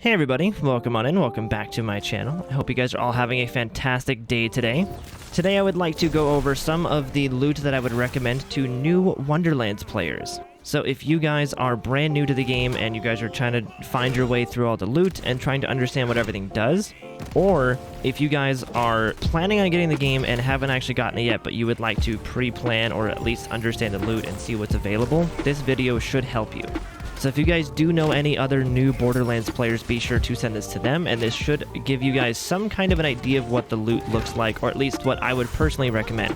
Hey everybody, welcome on in, welcome back to my channel. I hope you guys are all having a fantastic day today. Today I would like to go over some of the loot that I would recommend to new Wonderlands players. So if you guys are brand new to the game and you guys are trying to find your way through all the loot and trying to understand what everything does, or if you guys are planning on getting the game and haven't actually gotten it yet, but you would like to pre-plan or at least understand the loot and see what's available, this video should help you. So if you guys do know any other new Borderlands players, be sure to send this to them, and this should give you guys some kind of an idea of what the loot looks like, or at least what I would personally recommend.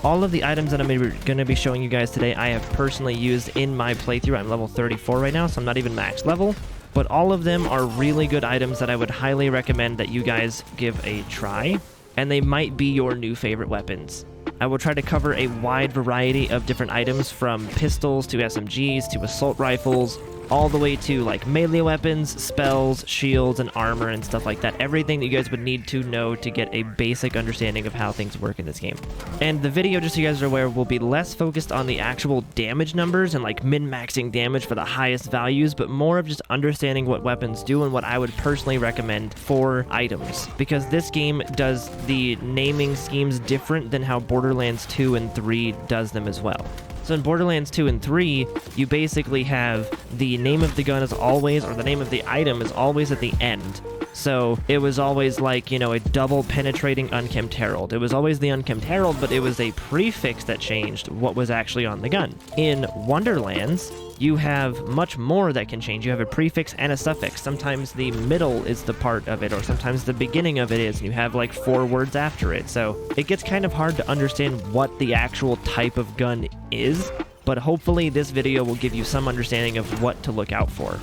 All of the items that I'm going to be showing you guys today, I have personally used in my playthrough. I'm level 34 right now, so I'm not even max level, but all of them are really good items that I would highly recommend that you guys give a try, and they might be your new favorite weapons. I will try to cover a wide variety of different items, from pistols to SMGs to assault rifles, all the way to like melee weapons, spells, shields, and armor and stuff like that. Everything that you guys would need to know to get a basic understanding of how things work in this game. And the video, just so you guys are aware, will be less focused on the actual damage numbers and like min-maxing damage for the highest values, but more of just understanding what weapons do and what I would personally recommend for items. Because this game does the naming schemes different than how Borderlands 2 and 3 does them as well. So in Borderlands 2 and 3, you basically have the name of the gun is always, or the name of the item is always at the end. So it was always like, you know, a double penetrating unkempt herald. It was always the unkempt herald, but it was a prefix that changed what was actually on the gun. In Wonderlands, you have much more that can change. You have a prefix and a suffix. Sometimes the middle is the part of it, or sometimes the beginning of it is, and you have like 4 words after it. So it gets kind of hard to understand what the actual type of gun is, but hopefully this video will give you some understanding of what to look out for.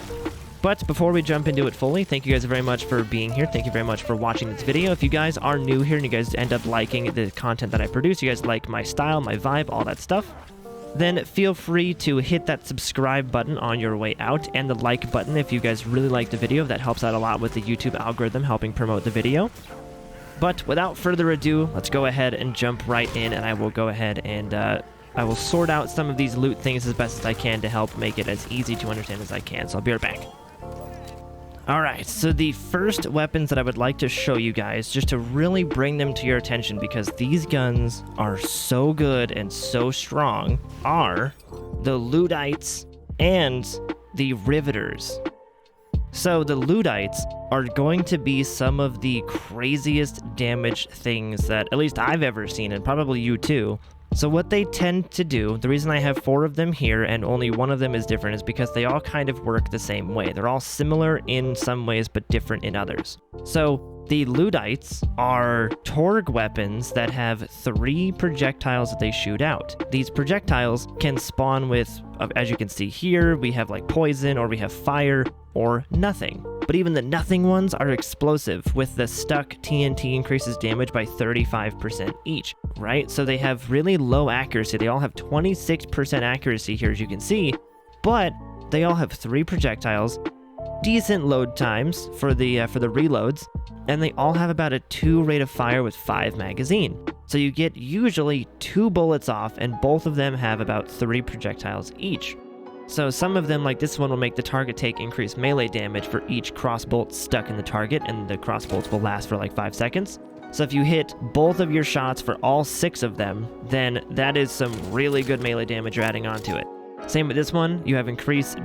But before we jump into it fully, thank you guys very much for being here. Thank you very much for watching this video. If you guys are new here and you guys end up liking the content that I produce, you guys like my style, my vibe, all that stuff, then feel free to hit that subscribe button on your way out, and the like button if you guys really like the video. That helps out a lot with the YouTube algorithm helping promote the video. But without further ado, let's go ahead and jump right in, and I will go ahead and I will sort out some of these loot things as best as I can to help make it as easy to understand as I can. So I'll be right back. Alright, so the first weapons that I would like to show you guys, just to really bring them to your attention because these guns are so good and so strong, are the Luddites and the Riveters. So the Luddites are going to be some of the craziest damage things that at least I've ever seen, and probably you too. So what they tend to do, the reason I have 4 of them here and only one of them is different, is because they all kind of work the same way. They're all similar in some ways, but different in others. So the Luddites are Torg weapons that have 3 projectiles that they shoot out. These projectiles can spawn with, as you can see here, we have like poison, or we have fire, or nothing. But even the nothing ones are explosive, with the stuck TNT increases damage by 35% each, right? So they have really low accuracy. They all have 26% accuracy here, as you can see, but they all have 3 projectiles, decent load times for the reloads, and they all have about a 2 rate of fire with 5 magazine. So you get usually 2 bullets off, and both of them have about 3 projectiles each. So some of them, like this one, will make the target take increased melee damage for each crossbolt stuck in the target, and the crossbolts will last for like 5 seconds. So if you hit both of your shots for all 6 of them, then that is some really good melee damage you're adding onto it. Same with this one, you have increased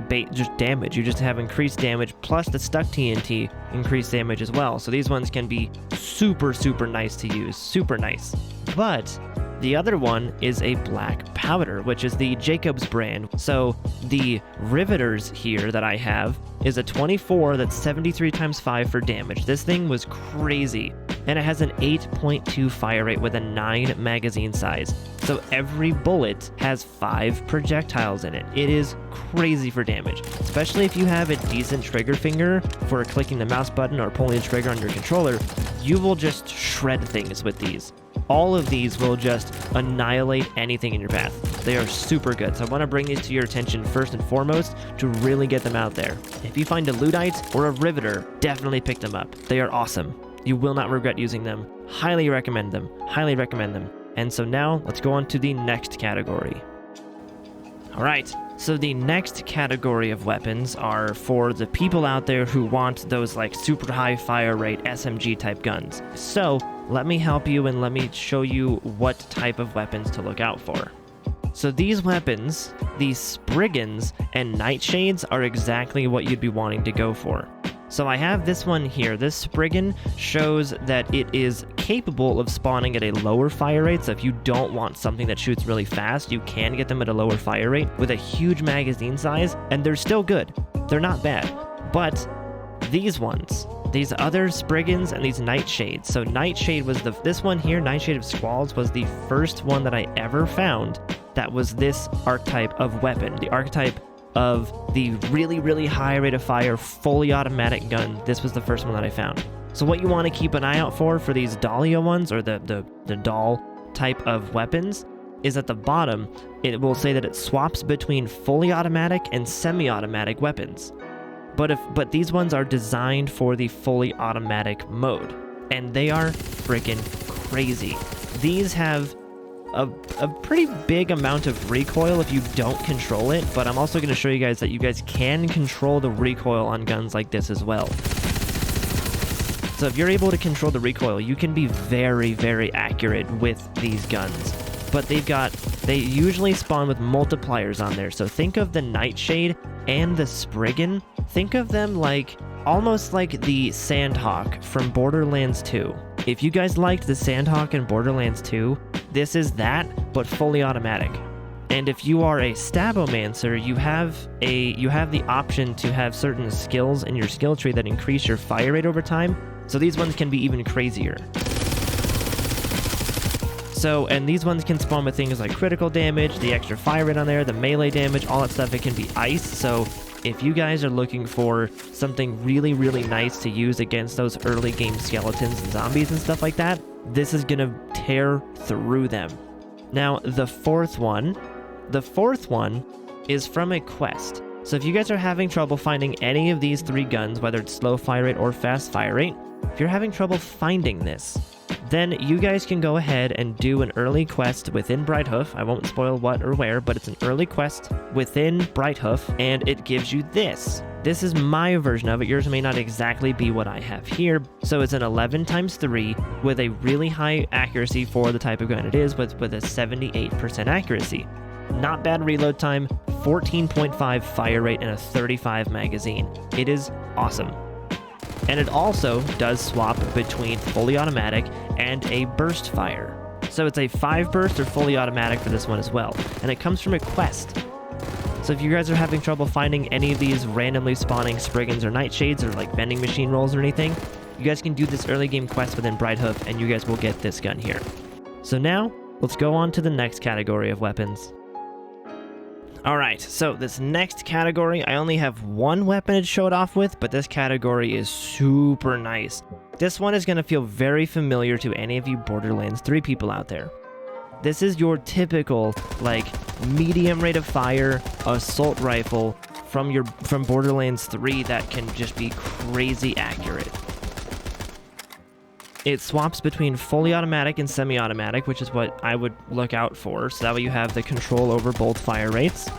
damage. You just have increased damage plus the stuck TNT increased damage as well. So these ones can be super, super nice to use. Super nice. But the other one is a black powder, which is the Jacobs brand. So the Riveters here that I have is a 24 that's 73 times 5 for damage. This thing was crazy. And it has an 8.2 fire rate with a 9 magazine size. So every bullet has 5 projectiles in it. It is crazy for damage, especially if you have a decent trigger finger for clicking the mouse button or pulling the trigger on your controller. You will just shred things with these. All of these will just annihilate anything in your path. They are super good, so I want to bring these to your attention first and foremost to really get them out there. If you find a Luddite or a Riveter, definitely pick them up. They are awesome. You will not regret using them. Highly recommend them. Highly recommend them. And so now, let's go on to the next category. Alright, so the next category of weapons are for the people out there who want those like super high fire rate SMG type guns. So let me help you and let me show you what type of weapons to look out for. So these weapons, these Spriggans and Nightshades, are exactly what you'd be wanting to go for. So I have this one here. This Spriggan shows that it is capable of spawning at a lower fire rate, so if you don't want something that shoots really fast, you can get them at a lower fire rate with a huge magazine size, and they're still good. They're not bad. But these ones, these other Spriggans and these Nightshades. So Nightshade was this one here, Nightshade of Squalls, was the first one that I ever found that was this archetype of weapon. The archetype of the really, really high rate of fire, fully automatic gun. This was the first one that I found. So what you want to keep an eye out for these Dahlia ones, or the doll type of weapons, is at the bottom, it will say that it swaps between fully automatic and semi-automatic weapons. But these ones are designed for the fully automatic mode, and they are freaking crazy. These have a pretty big amount of recoil if you don't control it, but I'm also going to show you guys that you guys can control the recoil on guns like this as well. So if you're able to control the recoil, you can be very, very accurate with these guns. But they usually spawn with multipliers on there. So think of the Nightshade and the Spriggan. Think of them like almost like the Sandhawk from Borderlands 2. If you guys liked the Sandhawk in Borderlands 2, this is that, but fully automatic. And if you are a Stabomancer, you have the option to have certain skills in your skill tree that increase your fire rate over time. So these ones can be even crazier. So, and these ones can spawn with things like critical damage, the extra fire rate on there, the melee damage, all that stuff. It can be ice. So if you guys are looking for something really, really nice to use against those early game skeletons and zombies and stuff like that, this is going to tear through them. Now, the fourth one is from a quest. So if you guys are having trouble finding any of these three guns, whether it's slow fire rate or fast fire rate, if you're having trouble finding this, then you guys can go ahead and do an early quest within Brighthoof. I won't spoil what or where, but it's an early quest within Brighthoof, and it gives you this. This is my version of it. Yours may not exactly be what I have here. So it's an 11x3 with a really high accuracy for the type of gun it is, with a 78% accuracy. Not bad reload time, 14.5 fire rate, and a 35 magazine. It is awesome. And it also does swap between fully automatic and a burst fire. So it's a 5 burst or fully automatic for this one as well. And it comes from a quest. So if you guys are having trouble finding any of these randomly spawning Spriggans or Nightshades or like vending machine rolls or anything, you guys can do this early game quest within Brighthoof and you guys will get this gun here. So now, let's go on to the next category of weapons. Alright, so this next category, I only have one weapon to show it off with, but this category is super nice. This one is going to feel very familiar to any of you Borderlands 3 people out there. This is your typical, like, medium rate of fire assault rifle from Borderlands 3 that can just be crazy accurate. It swaps between fully automatic and semi-automatic, which is what I would look out for, so that way you have the control over both fire rates.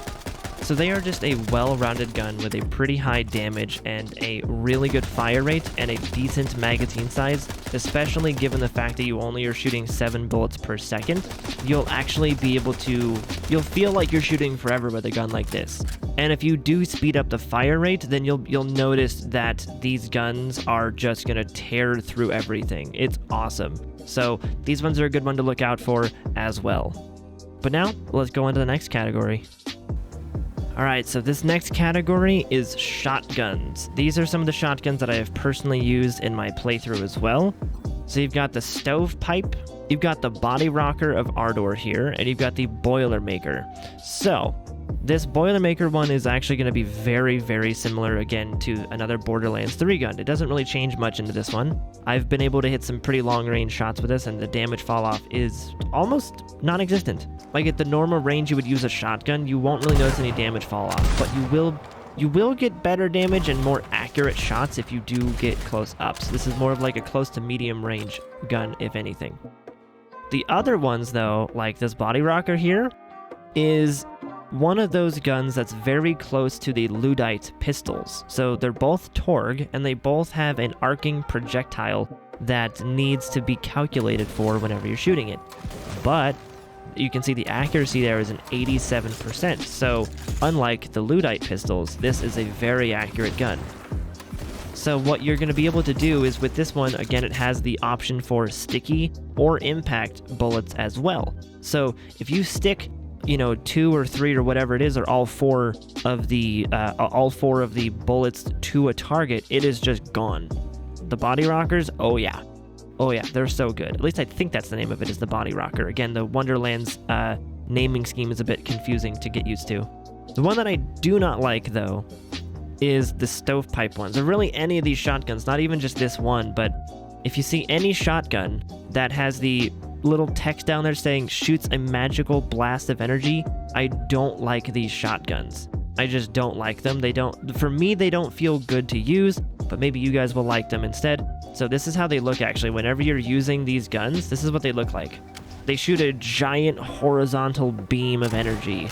So they are just a well-rounded gun with a pretty high damage and a really good fire rate and a decent magazine size, especially given the fact that you only are shooting 7 bullets per second. You'll actually be able to, you'll feel like you're shooting forever with a gun like this. And if you do speed up the fire rate, then you'll notice that these guns are just gonna tear through everything. It's awesome. So these ones are a good one to look out for as well. But now, let's go on to the next category. Alright, so this next category is shotguns. These are some of the shotguns that I have personally used in my playthrough as well. So you've got the Stovepipe, you've got the Body Rocker of Ardor here, and you've got the Boilermaker. So, this Boilermaker one is actually going to be very, very similar again to another Borderlands 3 gun. It doesn't really change much into this one. I've been able to hit some pretty long-range shots with this, and the damage fall-off is almost non-existent. Like at the normal range you would use a shotgun, you won't really notice any damage fall-off, but you will get better damage and more accurate shots if you do get close up. So this is more of like a close to medium range gun, if anything. The other ones, though, like this Body Rocker here, is one of those guns that's very close to the Luddite pistols. So they're both Torg, and they both have an arcing projectile that needs to be calculated for whenever you're shooting it. But you can see the accuracy there is an 87%. So unlike the Luddite pistols, this is a very accurate gun. So what you're going to be able to do is with this one, again, it has the option for sticky or impact bullets as well. So if you stick, 2 or 3 or whatever it is, or all four of the bullets to a target, it is just gone. The body rockers, oh yeah, they're so good. At least I think that's the name of it, is the body rocker. Again, the Wonderlands naming scheme is a bit confusing to get used to. The one that I do not like, though, is the stovepipe ones, or really any of these shotguns, not even just this one, but if you see any shotgun that has the little text down there saying shoots a magical blast of energy, I don't like these shotguns. I just don't like them. For me, they don't feel good to use, but maybe you guys will like them instead. So this is how they look actually. Whenever you're using these guns, this is what they look like. They shoot a giant horizontal beam of energy,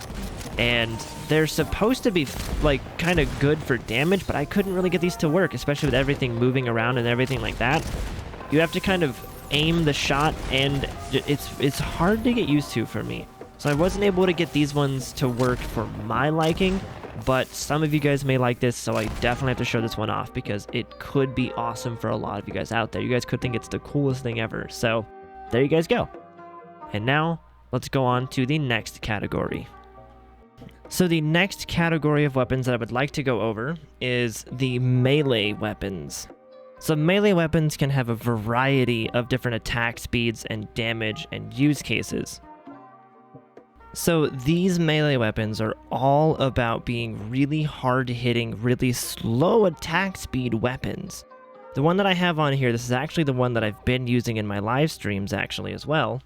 and they're supposed to be like kind of good for damage, but I couldn't really get these to work, especially with everything moving around and everything like that. You have to kind of aim the shot, and it's hard to get used to for me. So I wasn't able to get these ones to work for my liking, but some of you guys may like this, so I definitely have to show this one off because it could be awesome for a lot of you guys out there. You guys could think it's the coolest thing ever. So there you guys go. And now let's go on to the next category. So the next category of weapons that I would like to go over is the melee weapons. So melee weapons can have a variety of different attack speeds and damage and use cases. So these melee weapons are all about being really hard-hitting, really slow attack speed weapons. The one that I have on here, this is actually the one that I've been using in my live streams actually as well.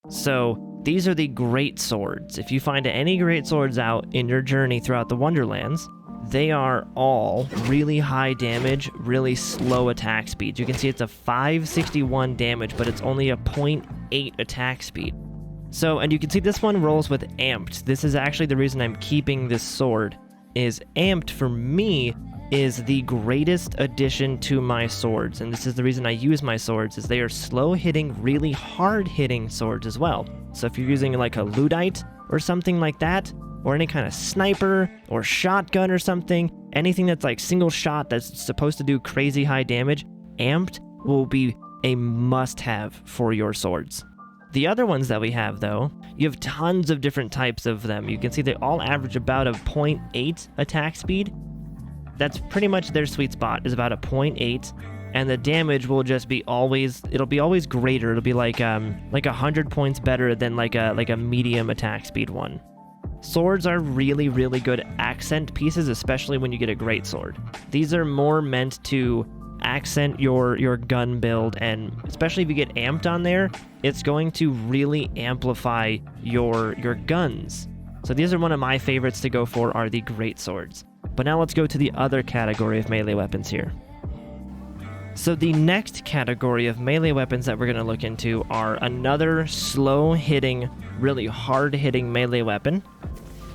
So these are the great swords. If you find any great swords out in your journey throughout the Wonderlands, they are all really high damage, really slow attack speeds. You can see it's a 561 damage, but it's only a 0.8 attack speed. So, and you can see this one rolls with amped. This is actually the reason I'm keeping this sword, is amped for me is the greatest addition to my swords. And this is the reason I use my swords, is they are slow hitting, really hard hitting swords as well. So if you're using like a Luddite or something like that, or any kind of sniper or shotgun or something, anything that's like single shot that's supposed to do crazy high damage, amped will be a must-have for your swords. The other ones that we have, though, you have tons of different types of them. You can see they all average about a 0.8 attack speed. That's pretty much their sweet spot, is about a 0.8, and the damage will just be always greater. It'll be like 100 points better than like a medium attack speed one. Swords are really, really good accent pieces, especially when you get a great sword. These are more meant to accent your gun build, and especially if you get amped on there, it's going to really amplify your guns. So these are one of my favorites to go for, are the great swords. But now let's go to the other category of melee weapons here. So the next category of melee weapons that we're going to look into are another slow-hitting, really hard-hitting melee weapon,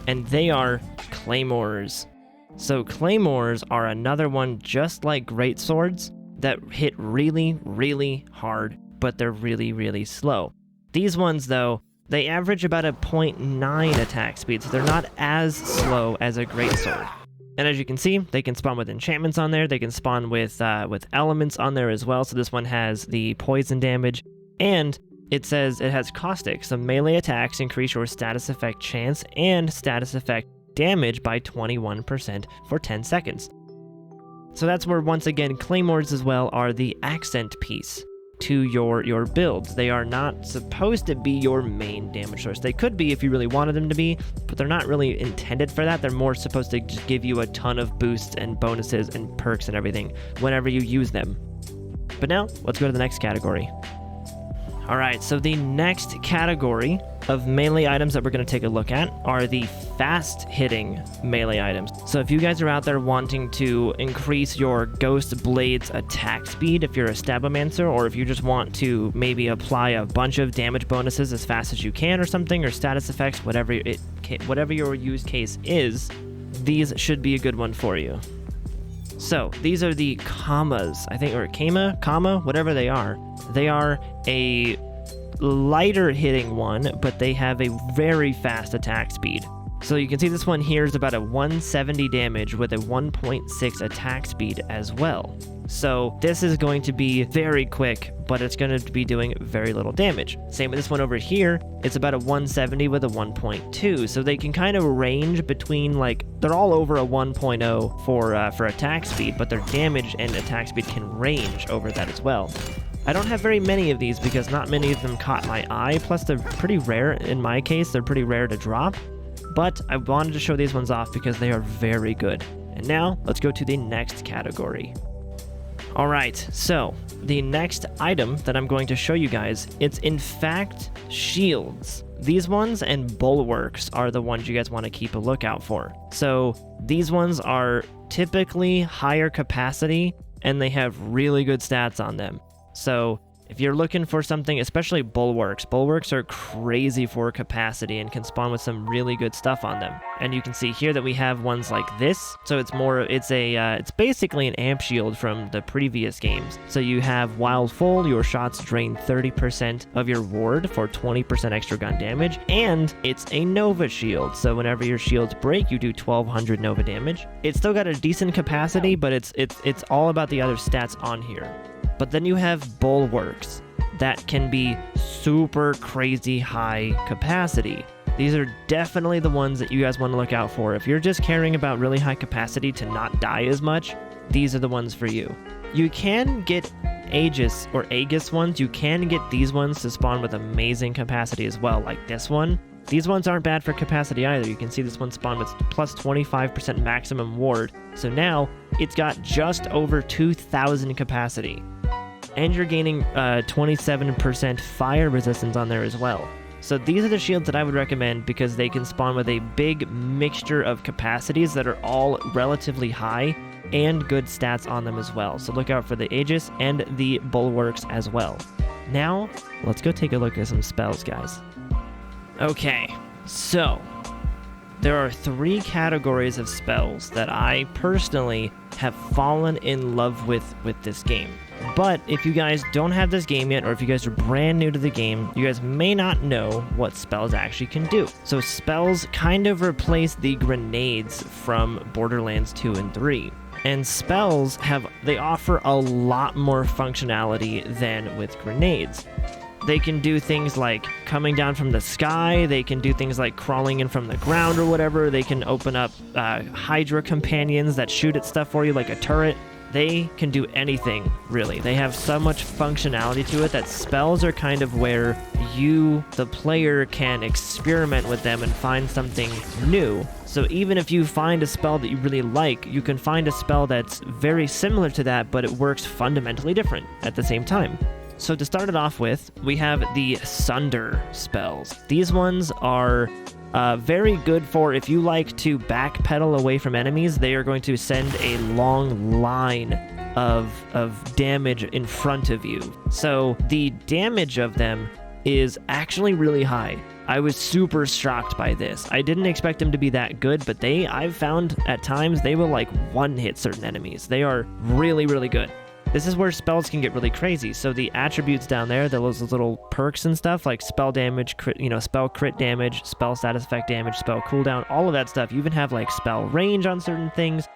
and they are claymores. So claymores are another one just like great swords that hit really, really hard, but they're really, really slow. These ones, though, they average about a 0.9 attack speed, so they're not as slow as a great sword. And as you can see, they can spawn with enchantments on there. They can spawn with elements on there as well. So this one has the poison damage, and it says it has caustic. So melee attacks increase your status effect chance and status effect damage by 21% for 10 seconds. So that's where, once again, claymores as well are the accent piece to your builds. They are not supposed to be your main damage source. They could be if you really wanted them to be, but they're not really intended for that. They're more supposed to just give you a ton of boosts and bonuses and perks and everything whenever you use them. But now, let's go to the next category. Alright, so the next category of melee items that we're going to take a look at are the fast-hitting melee items. So if you guys are out there wanting to increase your Ghost Blade's attack speed, if you're a Stabomancer, or if you just want to maybe apply a bunch of damage bonuses as fast as you can or something, or status effects, whatever your use case is, these should be a good one for you. So these are the Kamas, I think, or Kama, whatever they are. They are a lighter hitting one, but they have a very fast attack speed. So you can see this one here is about a 170 damage with a 1.6 attack speed as well. So this is going to be very quick, but it's going to be doing very little damage. Same with this one over here. It's about a 170 with a 1.2. So they can kind of range between, like, they're all over a 1.0 for attack speed, but their damage and attack speed can range over that as well. I don't have very many of these because not many of them caught my eye, plus they're pretty rare. In my case, they're pretty rare to drop, but I wanted to show these ones off because they are very good. And now, let's go to the next category. Alright, so the next item that I'm going to show you guys, it's in fact shields. These ones and bulwarks are the ones you guys want to keep a lookout for. So these ones are typically higher capacity and they have really good stats on them. So if you're looking for something, especially bulwarks are crazy for capacity and can spawn with some really good stuff on them. And you can see here that we have ones like this. So it's basically an amp shield from the previous games. So you have while full, your shots drain 30% of your ward for 20% extra gun damage, and it's a Nova shield. So whenever your shields break, you do 1200 Nova damage. It's still got a decent capacity, but it's all about the other stats on here. But then you have bulwarks that can be super crazy high capacity. These are definitely the ones that you guys want to look out for. If you're just caring about really high capacity to not die as much, these are the ones for you. You can get Aegis ones. You can get these ones to spawn with amazing capacity as well, like this one. These ones aren't bad for capacity either. You can see this one spawn with plus 25% maximum ward. So now it's got just over 2,000 capacity. And you're gaining 27% fire resistance on there as well. So these are the shields that I would recommend because they can spawn with a big mixture of capacities that are all relatively high and good stats on them as well. So look out for the Aegis and the bulwarks as well. Now, let's go take a look at some spells, guys. Okay, so there are 3 categories of spells that I personally have fallen in love with this game. But if you guys don't have this game yet, or if you guys are brand new to the game, you guys may not know what spells actually can do. So spells kind of replace the grenades from Borderlands 2 and 3. And spells they offer a lot more functionality than with grenades. They can do things like coming down from the sky, they can do things like crawling in from the ground or whatever, they can open up Hydra companions that shoot at stuff for you like a turret. They can do anything, really. They have so much functionality to it that spells are kind of where you, the player, can experiment with them and find something new. So even if you find a spell that you really like, you can find a spell that's very similar to that, but it works fundamentally different at the same time. So to start it off with, we have the Sunder spells. These ones are very good for if you like to backpedal away from enemies. They are going to send a long line of damage in front of you. So the damage of them is actually really high. I was super shocked by this. I didn't expect them to be that good, but I've found at times they will like one-hit certain enemies. They are really, really good. This is where spells can get really crazy. So the attributes down there, those little perks and stuff like spell damage, spell crit damage, spell status effect damage, spell cooldown, all of that stuff. You even have like spell range on certain things.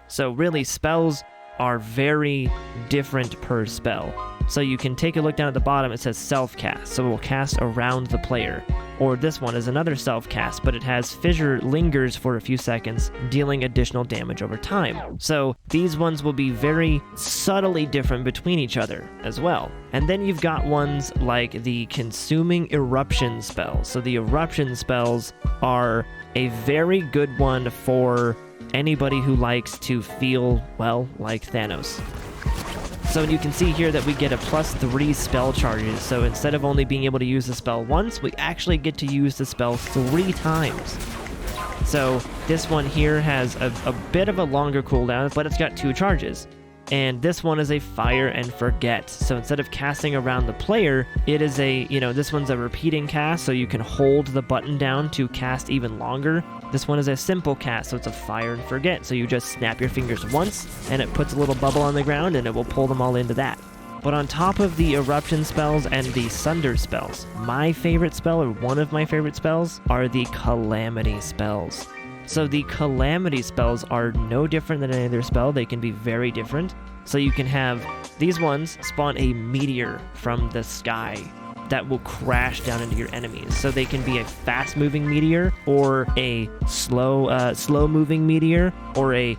So really spells are very different per spell. So you can take a look down at the bottom, it says self-cast, so it will cast around the player. Or this one is another self-cast, but it has fissure lingers for a few seconds, dealing additional damage over time. So these ones will be very subtly different between each other as well. And then you've got ones like the consuming eruption spells. So the eruption spells are a very good one for anybody who likes to feel, well, like Thanos. So you can see here that we get a +3 spell charges. So instead of only being able to use the spell once, we actually get to use the spell 3 times. So this one here has a bit of a longer cooldown, but it's got 2 charges. And this one is a fire and forget. So instead of casting around the player, it is this one's a repeating cast, so you can hold the button down to cast even longer. This one is a simple cast, so it's a fire and forget. So you just snap your fingers once, and it puts a little bubble on the ground, and it will pull them all into that. But on top of the eruption spells and the sunder spells, my favorite spell, or one of my favorite spells, are the calamity spells. So the calamity spells are no different than any other spell. They can be very different. So you can have these ones spawn a meteor from the sky that will crash down into your enemies. So they can be a fast-moving meteor, or a slow-moving meteor, or a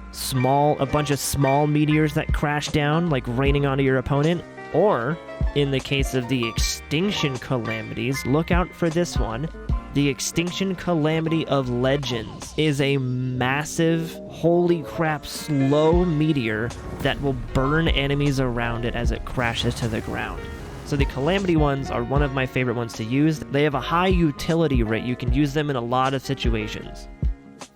bunch of small meteors that crash down, like raining onto your opponent. Or, in the case of the extinction calamities, look out for this one. The Extinction Calamity of Legends is a massive, holy crap, slow meteor that will burn enemies around it as it crashes to the ground. So the Calamity ones are one of my favorite ones to use. They have a high utility rate. You can use them in a lot of situations.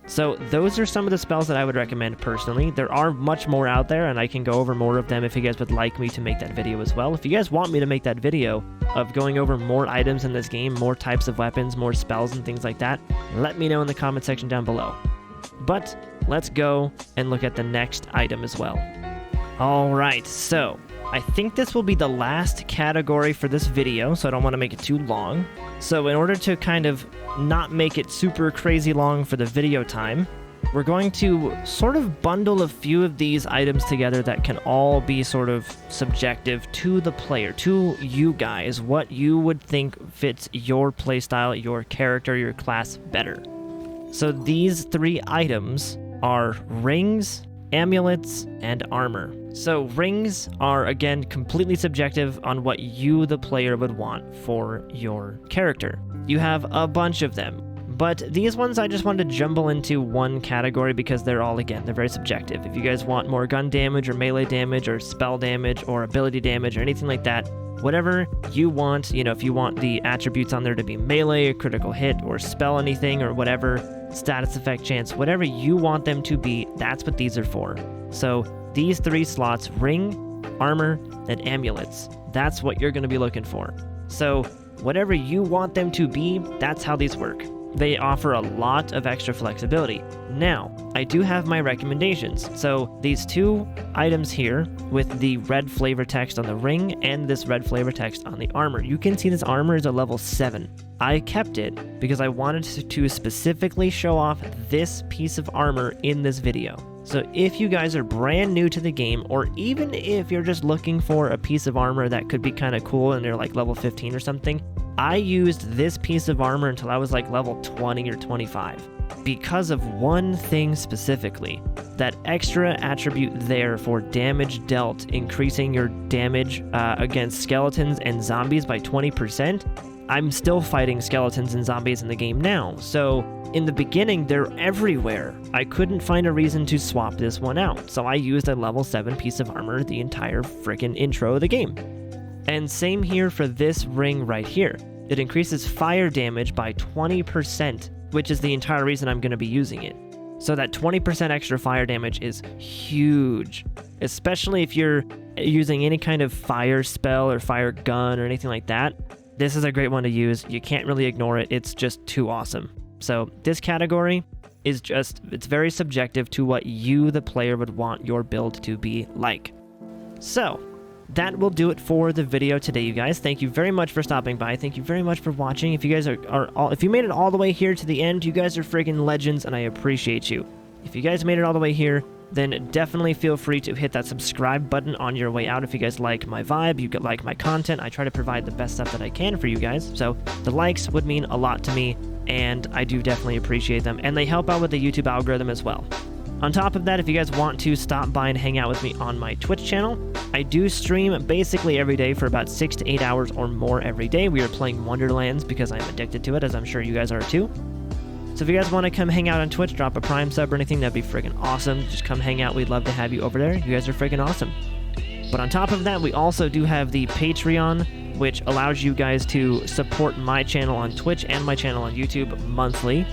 So those are some of the spells that I would recommend personally. There are much more out there, and I can go over more of them if you guys would like me to make that video as well. If you guys want me to make that video of going over more items in this game, more types of weapons, more spells and things like that, let me know in the comment section down below. But let's go and look at the next item as well. Alright, so I think this will be the last category for this video, so I don't want to make it too long. So in order to kind of not make it super crazy long for the video time, we're going to sort of bundle a few of these items together that can all be sort of subjective to the player, to you guys, what you would think fits your playstyle, your character, your class better. So these 3 items are rings, amulets, and armor. So rings are, again, completely subjective on what you, the player, would want for your character. You have a bunch of them, but these ones I just wanted to jumble into one category because they're all, again, they're very subjective. If you guys want more gun damage or melee damage or spell damage or ability damage or anything like that, whatever you want, if you want the attributes on there to be melee or critical hit or spell anything or whatever, status effect chance, whatever you want them to be, that's what these are for. So these 3 slots, ring, armor, and amulets, that's what you're going to be looking for. So whatever you want them to be, that's how these work. They offer a lot of extra flexibility. Now, I do have my recommendations. So these 2 items here with the red flavor text on the ring and this red flavor text on the armor. You can see this armor is a level 7. I kept it because I wanted to specifically show off this piece of armor in this video. So if you guys are brand new to the game, or even if you're just looking for a piece of armor that could be kind of cool and they're like level 15 or something, I used this piece of armor until I was like level 20 or 25. Because of one thing specifically, that extra attribute there for damage dealt, increasing your damage against skeletons and zombies by 20%, I'm still fighting skeletons and zombies in the game now, so in the beginning, they're everywhere. I couldn't find a reason to swap this one out, so I used a level 7 piece of armor the entire freaking intro of the game. And same here for this ring right here. It increases fire damage by 20%, which is the entire reason I'm going to be using it. So that 20% extra fire damage is huge, especially if you're using any kind of fire spell or fire gun or anything like that. This is a great one to use. You can't really ignore it. It's just too awesome. So this category is it's very subjective to what you, the player, would want your build to be like. So that will do it for the video today, you guys. Thank you very much for stopping by. Thank you very much for watching. If you guys if you made it all the way here to the end, you guys are freaking legends, and I appreciate you. If you guys made it all the way here, then definitely feel free to hit that subscribe button on your way out if you guys like my vibe, you like my content. I try to provide the best stuff that I can for you guys, so the likes would mean a lot to me, and I do definitely appreciate them, and they help out with the YouTube algorithm as well. On top of that, if you guys want to stop by and hang out with me on my Twitch channel, I do stream basically every day for about 6 to 8 hours or more every day. We are playing Wonderlands because I'm addicted to it, as I'm sure you guys are too. So if you guys want to come hang out on Twitch, drop a Prime sub or anything, that'd be freaking awesome. Just come hang out. We'd love to have you over there. You guys are freaking awesome. But on top of that, we also do have the Patreon, which allows you guys to support my channel on Twitch and my channel on YouTube monthly.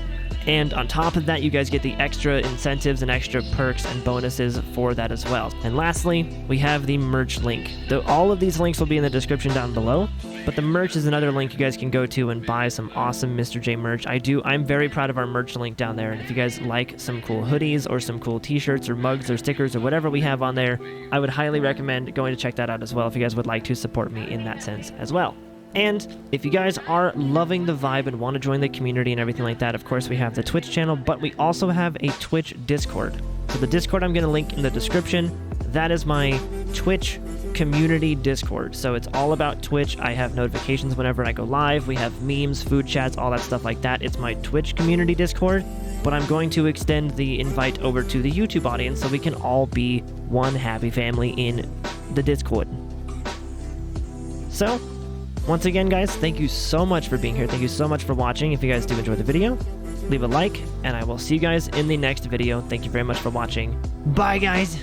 And on top of that, you guys get the extra incentives and extra perks and bonuses for that as well. And lastly, we have the merch link. All of these links will be in the description down below, but the merch is another link you guys can go to and buy some awesome Mr. J merch. I'm very proud of our merch link down there, and if you guys like some cool hoodies or some cool t-shirts or mugs or stickers or whatever we have on there, I would highly recommend going to check that out as well if you guys would like to support me in that sense as well. And if you guys are loving the vibe and want to join the community and everything like that, of course, we have the Twitch channel, but we also have a Twitch Discord. So the Discord I'm going to link in the description. That is my Twitch community Discord. So it's all about Twitch. I have notifications whenever I go live. We have memes, food chats, all that stuff like that. It's my Twitch community Discord, but I'm going to extend the invite over to the YouTube audience so we can all be one happy family in the Discord. So, once again, guys, thank you so much for being here. Thank you so much for watching. If you guys do enjoy the video, leave a like, and I will see you guys in the next video. Thank you very much for watching. Bye, guys!